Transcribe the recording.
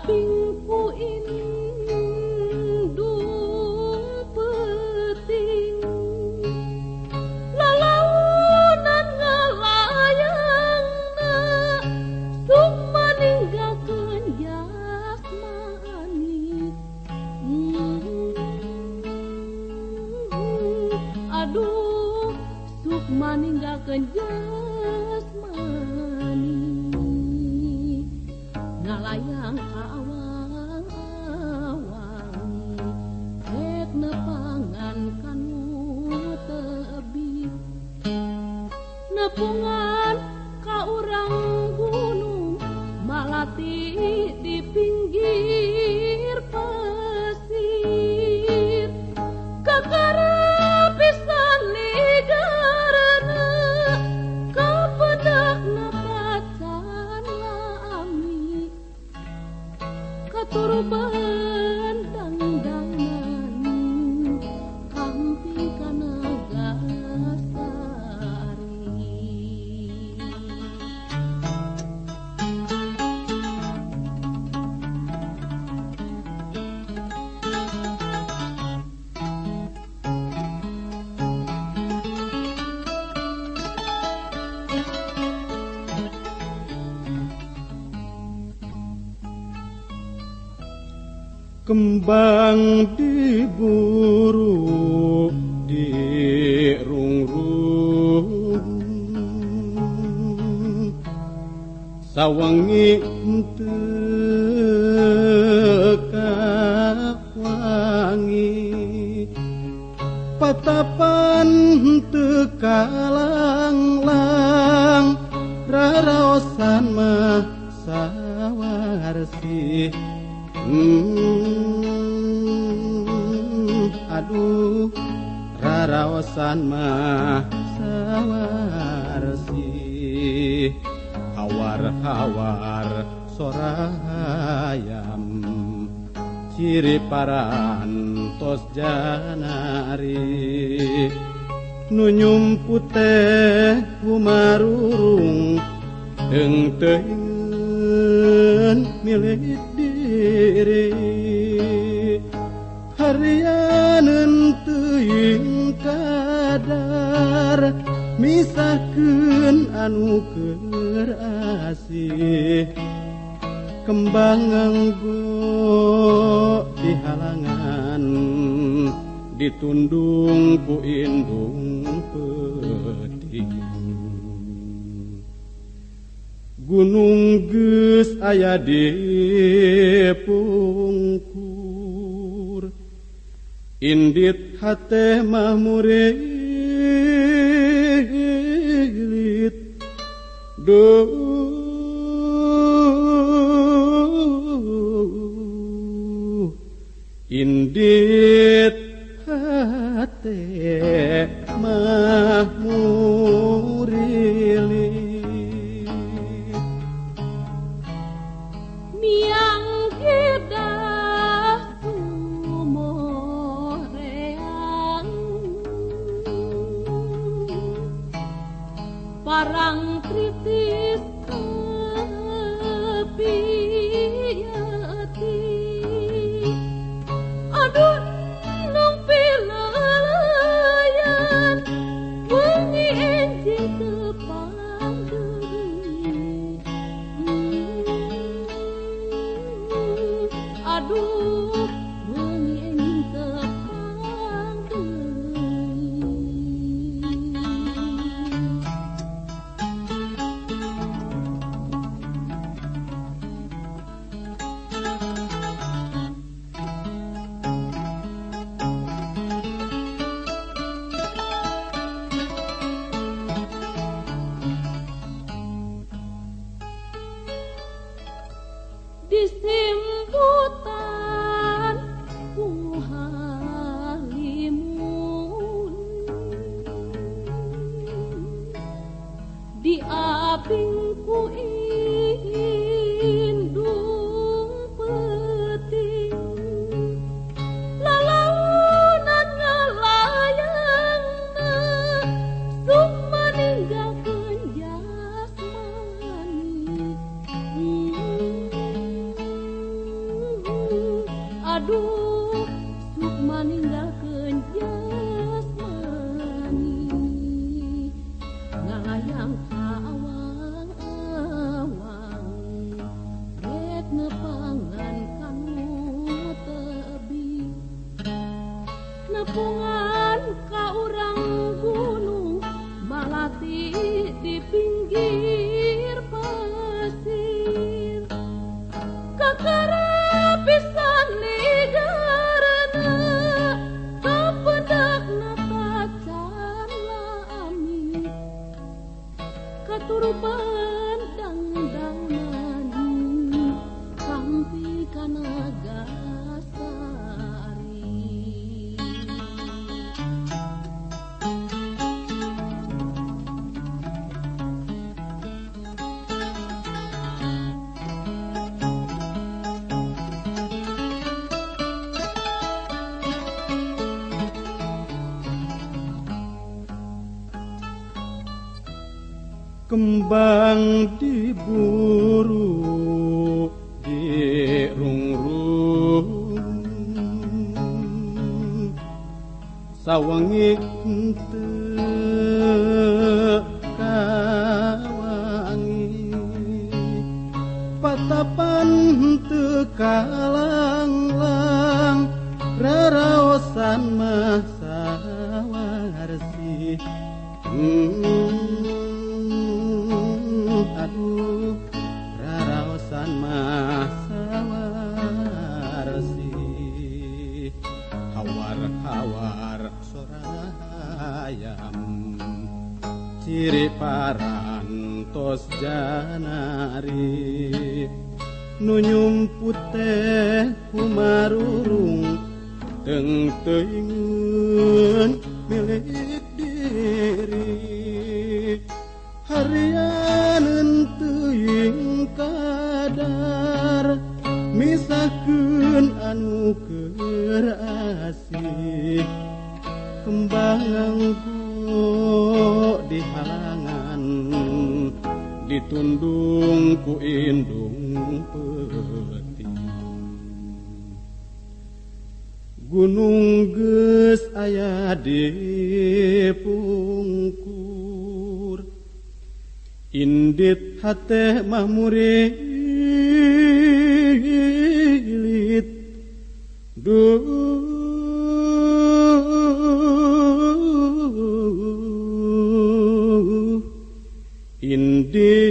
apingku indung peting lalaunan ngalayangna suk maninggalkeun jasmani aduh suk maninggalkeun ngalayang ka awang-awang rek nepangan kanu tebih nepungan ka urang gunung malati di pinggir pasir kakara pisan ligarana kapedakna pacan lami katuruban dangdangan kamping kana gasari kembang diburu dirungrung sawangi teu wangi patapan teu kalanglang raraosan mah sawarsi aduh raraosan mah sawarsi hawar-hawar sorayam ciri parantos janari nu nyumput teh kumarurung deung teuing milik diri harianeun teuing kadar misahkeun anu keur asih kembang nganggo di halangan ditundung ku indung peting gunung geus aya di pungkur indit hate mah murelit duh indit hate mah murelit miang kedah sumoreang parang kritis tepi ati aduh nung pilalayan wengi enjing tepang deui aduh wengi enjing tepang deui disimbutan ku halimun di apingku indung peting lalaunan ngalayangna suk maninggalkeun jasmani kembang diburu dirungrung sawengi teu kawangi patapan teu kalanglang raraosan mah sawarsi aduh raraosan mah sawarsi hawar-hawar sorayam ciri parantos janari nu nyumput teh kumarurung teng teuingeun milik diri harian teuing kadar misahkeun anu keur asih kembang di halangan ditundung ku indung peti gunung geus aya di pungkur indit hate mah murilit indit